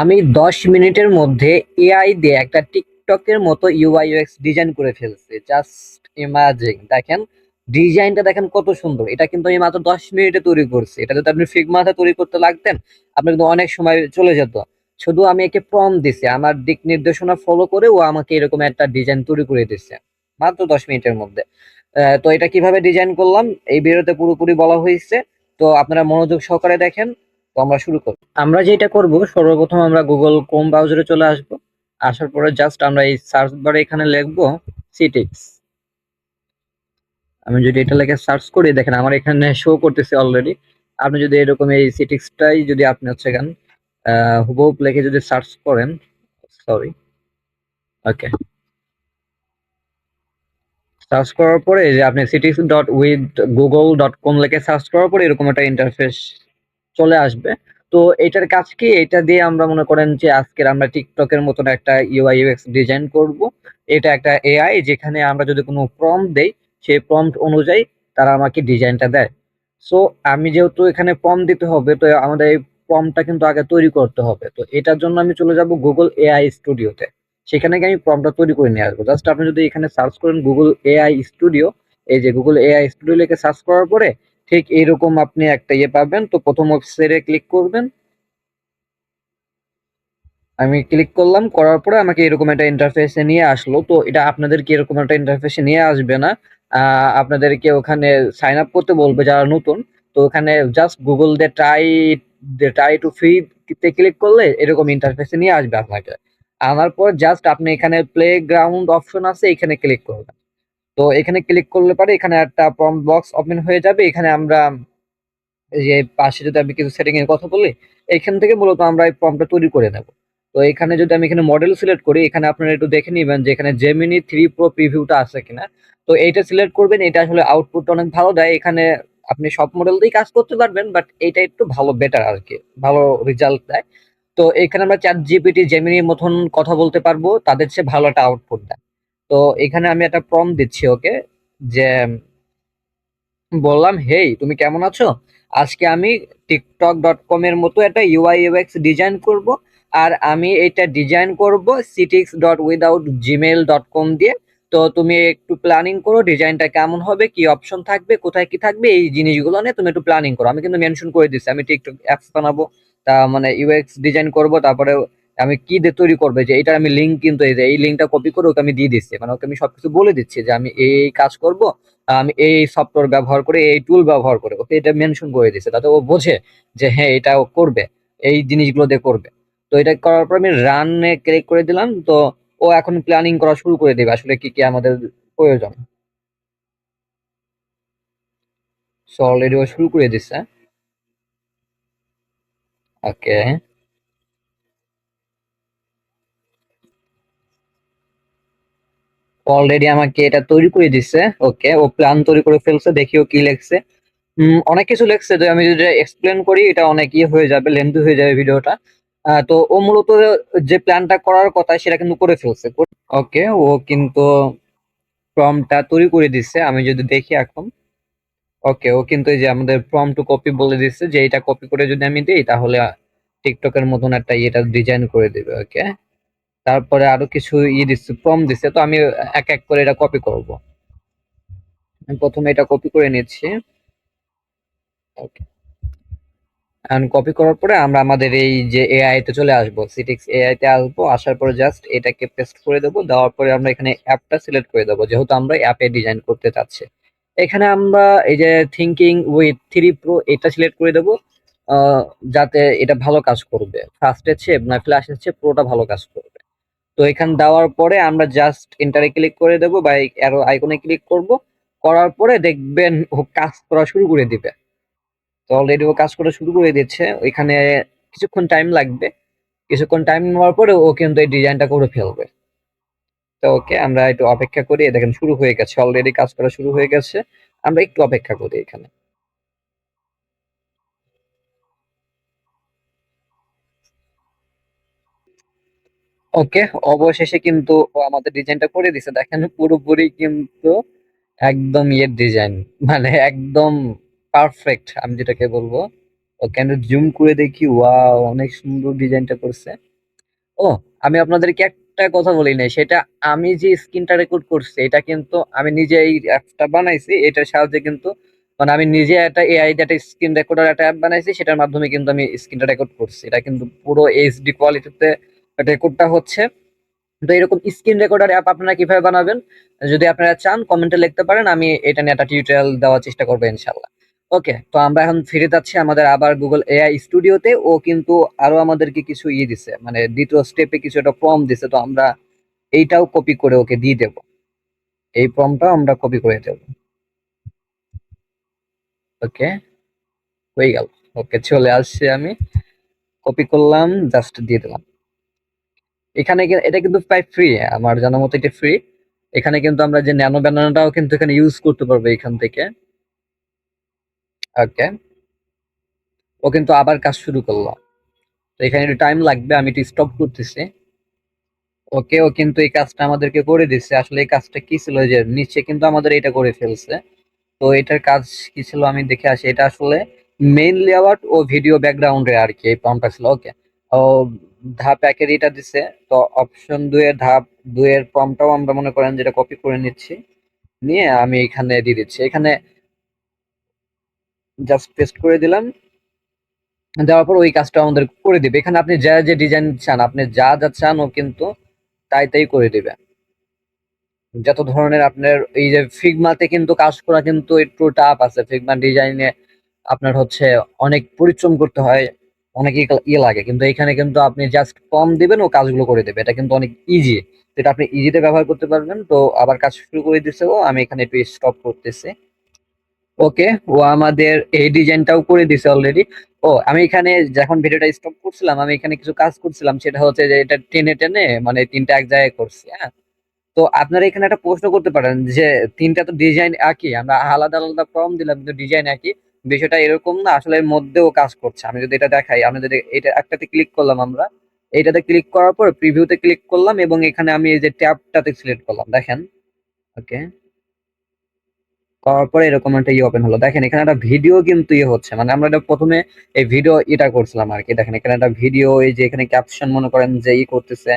আমি 10 মিনিটের মধ্যে এআই দিয়ে একটা টিকটকের মতো ইউআই ইউএক্স ডিজাইন করে ফেলছি। জাস্ট ইমাজিন, দেখেন ডিজাইনটা দেখেন কত সুন্দর। এটা কিন্তু আমি মাত্র 10 মিনিটে তৈরি করছি। এটা যদি আপনি ফিগমাতে তৈরি করতে লাগতেন, আপনার কিন্তু অনেক সময় চলে যেত। শুধু আমি একে প্রম্পট দিছি, আমার দিক নির্দেশনা ফলো করে ও আমাকে এরকম একটা ডিজাইন তৈরি করে দিচ্ছে মাত্র 10 মিনিটের মধ্যে। তো এটা কিভাবে ডিজাইন করলাম এই ভিডিওতে পুরোপুরি বলা হয়েছে। তো আপনারা মনোযোগ সহকারে দেখেন। তো আমরা শুরু করি। আমরা যেটা করব, সর্বপ্রথম আমরা গুগল ক্রোম ব্রাউজারে চলে আসব। আসার পরে জাস্ট আমরা এই সার্চ বারে এখানে লিখবো সিটিক্স। আমি যদি এটা লিখে সার্চ করি, দেখেন আমার এখানে শো করতেছে অলরেডি। আপনি যদি এরকম এই সিটিক্সটাই যদি আপনি হচ্ছে গান হুবহু লিখে যদি সার্চ করেন, সরি, ওকে, সার্চ করার পরে যে আপনি সিটিক্স dot with Google dot com লিখে সার্চ করার পরে এরকম একটা ইন্টারফেস চলে আসবে। তো এটার কাজ কি, এটা দিয়ে আমরা মনে করেন যে আজকের আমরা টিকটকের মতন একটা ইউআই ইউএক্স ডিজাইন করব। এটা একটা এআই, যেখানে আমরা যদি কোনো প্রম্পট দেই, সেই প্রম্পট অনুযায়ী তারা আমাকে ডিজাইনটা দেয়। সো আমি যেহেতু এখানে প্রম্পট দিতে হবে, তো আমাদের এই প্রম্পটটা কিন্তু আগে তৈরি করতে হবে। তো এটার জন্য আমি চলে যাব গুগল এআই স্টুডিওতে। সেখানে গিয়ে আমি প্রম্পটটা তৈরি করে নিয়ে আসবো। জাস্ট আপনি যদি এখানে সার্চ করেন গুগল এআই স্টুডিও, এই যে গুগল এআই স্টুডিও লিখে সার্চ করার পরে ঠিক এইরকম আপনি একটা ইয়ে পাবেন। তো প্রথম ওয়েবসাইটে ক্লিক করবেন। আমি ক্লিক করলাম, করার পরে আমাকে এরকম একটা ইন্টারফেসে নিয়ে আসলো। তো এটা আপনাদেরকে এরকম একটা ইন্টারফেসে নিয়ে আসবে না। আপনাদেরকে ওখানে সাইন আপ করতে বলবে যারা নতুন। তো ওখানে জাস্ট গুগল দিয়ে ট্রাই টু ফ্রি তে ক্লিক করলে এরকম ইন্টারফেসে নিয়ে আসবে আপনাকে। আনার পর জাস্ট আপনি এখানে প্লে গ্রাউন্ড অপশন আছে, এখানে ক্লিক করবেন। তো এখানে ক্লিক করলে পরে এখানে একটা প্রম্পট বক্স ওপেন হয়ে যাবে। এখানে আমরা এই যে পাশে যদি আমি কিছু সেটিং এর কথা বলি, এখান থেকে মূলত আমরা এই ফর্মটা তৈরি করে নেব। তো এখানে যদি আমি এখানে মডেল সিলেক্ট করি, এখানে আপনারা একটু দেখে নিবেন যে এখানে জেমিনি 3 প্রো প্রিভিউটা আছে কিনা। তো এইটা সিলেক্ট করবেন, এটা আসলে আউটপুট অনেক ভালো দেয়। এখানে আপনি সব মডেল দিয়েই কাজ করতে পারবেন, বাট এটা একটু ভালো, বেটার আর কি, ভালো রেজাল্ট দেয়। তো এখানে আমরা চ্যাট জিপিটি জেমিনির মতন কথা বলতে পারবো, তাদের চেয়ে ভালো একটা আউটপুট দেয়। তো এখানে আমি একটা প্রম্পট দিচ্ছি ওকে, যে বললাম, হেই তুমি কেমন আছো, আজকে আমি টিকটক.কম এর মতো একটা ইউআই ইউএক্স ডিজাইন করব। আর আমি এটা ডিজাইন করব citics.without@gmail.com দিয়ে। তো তুমি একটু প্ল্যানিং করো ডিজাইনটা কেমন হবে, কি অপশন থাকবে, কোথায় কি থাকবে, এই জিনিসগুলো নিয়ে তুমি একটু প্ল্যানিং করো। আমি কিন্তু মেনশন করে দিচ্ছি আমি টিকটক অ্যাপস বানাবো, তা মানে ইউএক্স ডিজাইন করব। তারপরে আমি কি দিয়ে তৈরি করবে, যে এটা আমি লিঙ্ক, কিন্তু এই যে এই লিঙ্কটা কপি করে ওকে আমি দিয়ে দিচ্ছি, মানে ওকে আমি সবকিছু বলে দিচ্ছি যে আমি এই কাজ করব, আমি এই সফটওয়্যার ব্যবহার করে, এই টুল ব্যবহার করে, ওকে এটা মেনশন করে দিছে, তাতে ও বোঝে যে হ্যাঁ এটা ও করবে, এই জিনিসগুলো দিয়ে করবে। তো এটা করার পর আমি রানে ক্লিক করে দিলাম। তো ও এখন প্ল্যানিং করা শুরু করে দেবে আসলে কি কি আমাদের প্রয়োজন। সো অলরেডি ও শুরু করে দিচ্ছে। ওকে, অলরেডি আমাকে এটা তৈরি করে দিচ্ছে। ওকে, ও প্ল্যান তৈরি করে ফেলছে, দেখি ও কি লেখছে। অনেক কিছু লেখছে, তো আমি যদি এক্সপ্লেন করি এটা অনেক ইয়ে হয়ে যাবে, লেন্থি হয়ে যাবে ভিডিওটা। তো ও মূলত যে প্ল্যানটা করার কথা সেটা কিন্তু করে ফেলছে। ওকে, ও কিন্তু প্রম্পটটা তৈরি করে দিচ্ছে, আমি যদি দেখি এখন। ওকে, ও কিন্তু এই যে আমাদের প্রম্পট টু কপি বলে দিচ্ছে, যে এটা কপি করে যদি আমি দিই তাহলে টিকটকের মতন একটা ইয়েটা ডিজাইন করে দিবে। ওকে, তারপরে আরো কিছু ইয়ে দিচ্ছে, প্রম্পট দিচ্ছে। তো আমি এক এক করে এটা কপি করব। আমি প্রথমে এটা কপি করে নিচ্ছি। ওকে, এখন কপি করার পরে আমরা আমাদের এই যে এআই তে চলে আসবো, সিটিক্স এআই তে আসবো। আসার পরে জাস্ট এটাকে পেস্ট করে দেবো, দেওয়ার পরে আমরা এখানে অ্যাপটা সিলেক্ট করে দেবো, যেহেতু আমরা অ্যাপে ডিজাইন করতে চাচ্ছি। এখানে আমরা এই যে থিঙ্কিং উইথ 3 প্রো এটা সিলেক্ট করে দেবো, আহ, যাতে এটা ভালো কাজ করবে। ফার্স্টের চেয়ে না ফ্ল্যাশের চেয়ে প্রোটা ভালো কাজ করবে। তো এখানে দেওয়ার পরে আমরা জাস্ট এন্টারে ক্লিক করে দেবো বা অ্যারো আইকনে ক্লিক করব। করার পরে দেখবেন ও কাজ করা শুরু করে দিবে। তো অলরেডি ও কাজ করা শুরু করে দিচ্ছে। ওইখানে কিছুক্ষণ টাইম লাগবে। কিছুক্ষণ টাইম নেওয়ার পরে ও কিন্তু এই ডিজাইনটা করে ফেলবে। তো ওকে, আমরা একটু অপেক্ষা করি। দেখেন শুরু হয়ে গেছে, অলরেডি কাজ করা শুরু হয়ে গেছে। আমরা একটু অপেক্ষা করি এখানে। ওকে, অবশেষে কিন্তু ও আমাদের ডিজাইনটা করে দিছে। দেখেন পুরোপুরি কিন্তু একদম ইয়ের ডিজাইন, মানে একদম পারফেক্ট আমি যেটাকে বলবো। ওকে, আমি জুম করে দেখি। ওয়াও, অনেক সুন্দর ডিজাইনটা করছে। ও, আমি আপনাদেরকে একটা কথা বলি নাই, সেটা আমি যে স্ক্রিনটা রেকর্ড করছি এটা কিন্তু আমি নিজে এই অ্যাপটা বানাইছি, এটার সাহায্যে কিন্তু মানে আমি নিজে একটা এআই দিয়ে একটা স্ক্রিন রেকর্ডার একটা অ্যাপ বানাইছি, সেটার মাধ্যমে কিন্তু আমি স্ক্রিনটা রেকর্ড করছি। এটা কিন্তু পুরো এইচডি কোয়ালিটিতে রেকর্ডটা হচ্ছে। তো এরকম স্ক্রিন রেকর্ডার অ্যাপ আপনারা কিভাবে বানাবেন যদি আপনারা চান কমেন্টে লিখতে পারেন, আমি এটা নিয়ে একটা টিউটোরিয়াল দেওয়ার চেষ্টা করবো ইনশাল্লাহ। ওকে, তো আমরা এখন ফিরে যাচ্ছি আমাদের আবার গুগল এআই স্টুডিওতে। ও কিন্তু আরো আমাদেরকে কিছু দিছে, মানে দ্বিতীয় স্টেপে কিছু একটা ফর্ম দিছে, তো আমরা এইটাও কপি করে ওকে দিয়ে দেবো। এই ফর্মটাও আমরা কপি করে দেবো। ওকে, হয়ে গেল। ওকে, চলে আসছে, আমি কপি করলাম, জাস্ট দিয়ে দিলাম। এখানে এটা কিন্তু প্রায় ফ্রি, আমার জানার মতো এটা ফ্রি। এখানে কিন্তু আমরা যে ন্যানো ব্যানানাটাও কিন্তু এখানে ইউজ করতে পারবো এখান থেকে। ওকে, ও কিন্তু আবার কাজ শুরু করলো। তো এখানে একটু টাইম লাগবে, আমি একটু স্টপ করতেছি। ওকে, ও কিন্তু এই কাজটা আমাদেরকে করে দিচ্ছে। আসলে এই কাজটা কি ছিল, যে নিচে কিন্তু আমাদের এটা করে ফেলছে। তো এটার কাজ কি ছিল আমি দেখে আসি। এটা আসলে মেইন লেআউট ও ভিডিও ব্যাকগ্রাউন্ডে আর কি এই প্রম্পটটা ছিল। ওকে, ও ধাপ একের এটা দিছে। তো অপশন 2 এর ধাপ 2 এর প্রম্পটটাও আমরা মনে করেন যেটা কপি করে নিচ্ছি, নিয়ে আমি এখানে দিয়ে দিচ্ছি। এখানে জাস্ট পেস্ট করে দিলাম, দেওয়ার পর ওই কাজটা আমাদের করে দিবে। এখানে আপনি যা যে ডিজাইন চান, আপনি যা যা চান ও কিন্তু তাই তাই করে দিবে। যত ধরনের আপনার এই যে ফিগমাতে কিন্তু কাজ করা কিন্তু একটু টাফ আছে। ফিগমা ডিজাইনে আপনার হচ্ছে অনেক পরিশ্রম করতে হয়, অনেক ইয়ে লাগে। কিন্তু এখানে কিন্তু আপনি জাস্ট কম দিবেন ও কাজগুলো করে দেবে। এটা কিন্তু অনেক ইজি, যেটা আপনি ইজিতে ব্যবহার করতে পারবেন। তো আবার কাজ শুরু করে দিচ্ছে ও, আমি এখানে একটু স্টপ করতেছি। ওকে, ও আমাদের এই ডিজাইনটাও করে দিছে অলরেডি। ও, আমি এখানে যখন ভিডিওটা স্টপ করছিলাম আমি এখানে কিছু কাজ করছিলাম, সেটা হচ্ছে যে এটা টেনে টেনে মানে তিনটা এক জায়গায় করছি। হ্যাঁ, তো আপনারা এখানে একটা প্রশ্ন করতে পারেন যে তিনটা তো ডিজাইন একই, আমরা আলাদা আলাদা ফর্ম দিলাম কিন্তু ডিজাইন একই। বিষয়টা এরকম না, আসলে এর মধ্যেও কাজ করছে। আমি যদি এটা দেখাই, আমি যদি এটা একটাতে ক্লিক করলাম, আমরা এইটাতে ক্লিক করার পর প্রিভিউতে ক্লিক করলাম এবং এখানে আমি এই যে ট্যাবটাতে সিলেক্ট করলাম, দেখেন। ওকে, করার পরে এরকম একটা ওপেন হলো। দেখেন এখানে একটা ভিডিও কিন্তু হচ্ছে, মানে আমরা এটা প্রথমে এই ভিডিও এটা করছিলাম আর কি। দেখেন এখানে একটা ভিডিও, এই যে এখানে ক্যাপশন মনে করেন যে করতেছে।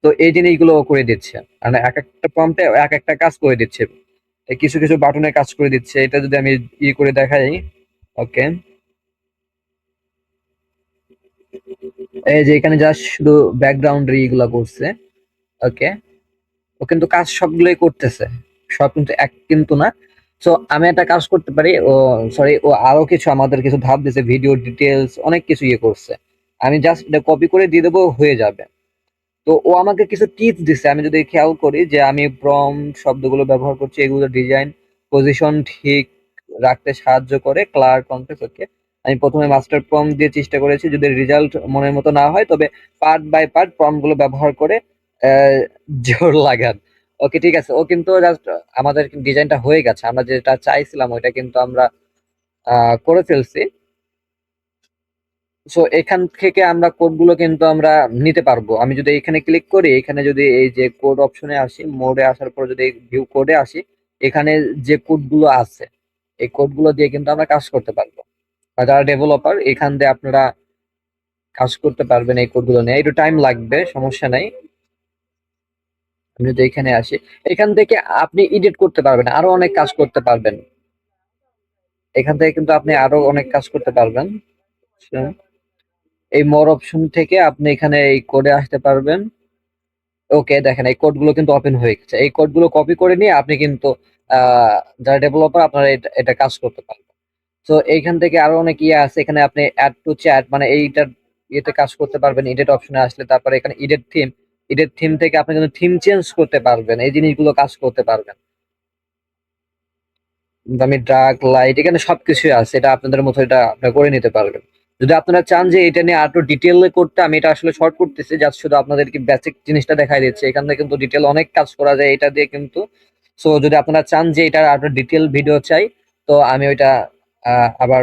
তো এই জিনিসগুলো ও করে দিচ্ছে, মানে এক একটা প্রম্পটে এক একটা কাজ করে দিচ্ছে। কিছু কিছু বাটনে কাজ করে দিচ্ছে। এটা যদি আমি করে দেখাই। ওকে, এই যে এখানে জাস্ট শুধু ব্যাকগ্রাউন্ড ইগুলা করছে। ওকে, ও কিন্তু কাজ সবগুলোই করতেছে, সব কিন্তু এক কিন্তু না। তো আমি একটা কাজ করতে পারি, ও সরি, ও আরো কিছু আমাদের কিছু ধাপ দিছে, ভিডিও ডিটেলস অনেক কিছু করছে। আমি জাস্ট এটা কপি করে দিয়ে দেবো, হয়ে যাবে। তো ও আমাকে কিছু টিপস দিছে, আমি যদি খেয়াল করি যে আমি শব্দগুলো ব্যবহার করছি, এগুলো ডিজাইন পজিশন ঠিক রাখতে সাহায্য করে, ক্লার কনটেক্সট। ওকে, আমি প্রথমে মাস্টার প্রম্পট দিয়ে চেষ্টা করেছি, যদি রেজাল্ট মনের মতো না হয় তবে পার্ট বাই পার্ট প্রম্পট গুলো ব্যবহার করে আহ, জোর লাগান। ওকে, ঠিক আছে। ও কিন্তু জাস্ট আমাদের ডিজাইনটা হয়ে গেছে, আমরা যেটা চাইছিলাম ওইটা কিন্তু আমরা করে ফেলছি। সো এখান থেকে আমরা কোড গুলো কিন্তু আমরা নিতে পারবো। আমি যদি এখানে ক্লিক করি, এখানে যদি এই যে কোড অপশনে আসি, মোডে আসার পর যদি ভিউ কোডে আসি, এখানে যে কোড গুলো আছে এই কোড গুলো দিয়ে কিন্তু আমরা কাজ করতে পারবো। আর যারা ডেভেলপার এখান দিয়ে আপনারা কাজ করতে পারবেন এই কোড গুলো নিয়ে। একটু টাইম লাগবে, সমস্যা নাই। আমি যদি এখানে আসি, এখান থেকে আপনি এডিট করতে পারবেন, আরো অনেক কাজ করতে পারবেন। এখান থেকে কিন্তু আপনি আরো অনেক কাজ করতে পারবেন। এই মোর অপশন থেকে আপনি এখানে এই কোডে আসতে পারবেন। ওকে, দেখেন এই কোডগুলো কিন্তু ওপেন হয়ে গেছে। এই কোডগুলো কপি করে নিয়ে আপনি কিন্তু আহ যারা ডেভেলপার আপনারা এটা কাজ করতে পারবেন। তো এইখান থেকে আরো অনেক আছে। এখানে আপনি অ্যাড টু চ্যাট, মানে এইটার ইয়েতে কাজ করতে পারবেন এডিট অপশনে আসলে। তারপরে এখানে এডিট থিম থেকে আপনি কিন্তু থিম চেঞ্জ করতে পারবেন, এই জিনিসগুলো কাজ করতে পারবেন। আমি ডার্ক লাইট, এখানে সবকিছুই আছে, এটা আপনাদের মতো এটা আপনারা করে নিতে পারবেন। যদি আপনারা চান যে এটা নিয়ে আরো ডিটেইলে করতে, আমি এটা আসলে শর্ট করতেছি, জাস্ট শুধু আপনাদেরকে বেসিক জিনিসটা দেখাই দিচ্ছি। এখান থেকে কিন্তু ডিটেল অনেক কাজ করা যায় এটা দিয়ে কিন্তু। সো যদি আপনারা চান যে এটা আরো ডিটেল ভিডিও চাই, তো আমি ওইটা আবার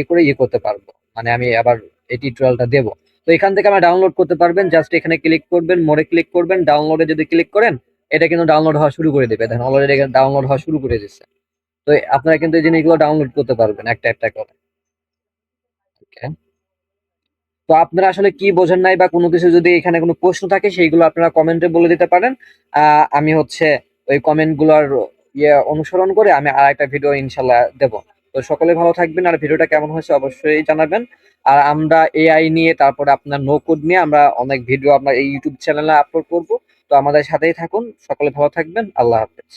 করে করতে পারবো, মানে আমি আবার এই টিউটোরিয়ালটা দেবো। তো এখান থেকে আমরা ডাউনলোড করতে পারবেন, জাস্ট এখানে ক্লিক করবেন, মোড়ে ক্লিক করবেন, ডাউনলোডে যদি ক্লিক করেন এটা কিন্তু ডাউনলোড হওয়া শুরু করে দেবে। দেখেন অলরেডি ডাউনলোড হওয়া শুরু করে দিচ্ছে। তো আপনারা কিন্তু এই জিনিসগুলো ডাউনলোড করতে পারবেন একটা একটা করে। ওকে। তো আপনারা আসলে কি বোঝেন নাই বা কোনো কিছু যদি এখানে কোনো প্রশ্ন থাকে সেইগুলো আপনারা কমেন্টে বলে দিতে পারেন। আমি হচ্ছে ওই কমেন্টগুলোর অনুসরণ করে আমি আরেকটা ভিডিও ইনশাআল্লাহ দেব। তো সকলে ভালো থাকবেন আর ভিডিওটা কেমন হয়েছে অবশ্যই জানাবেন। আর আমরা এআই নিয়ে তারপরে আপনার নো কোড নিয়ে আমরা অনেক ভিডিও আপনার এই ইউটিউব চ্যানেলে আপলোড করব। তো আমাদের সাথেই থাকুন। সকলে ভালো থাকবেন। আল্লাহ হাফেজ।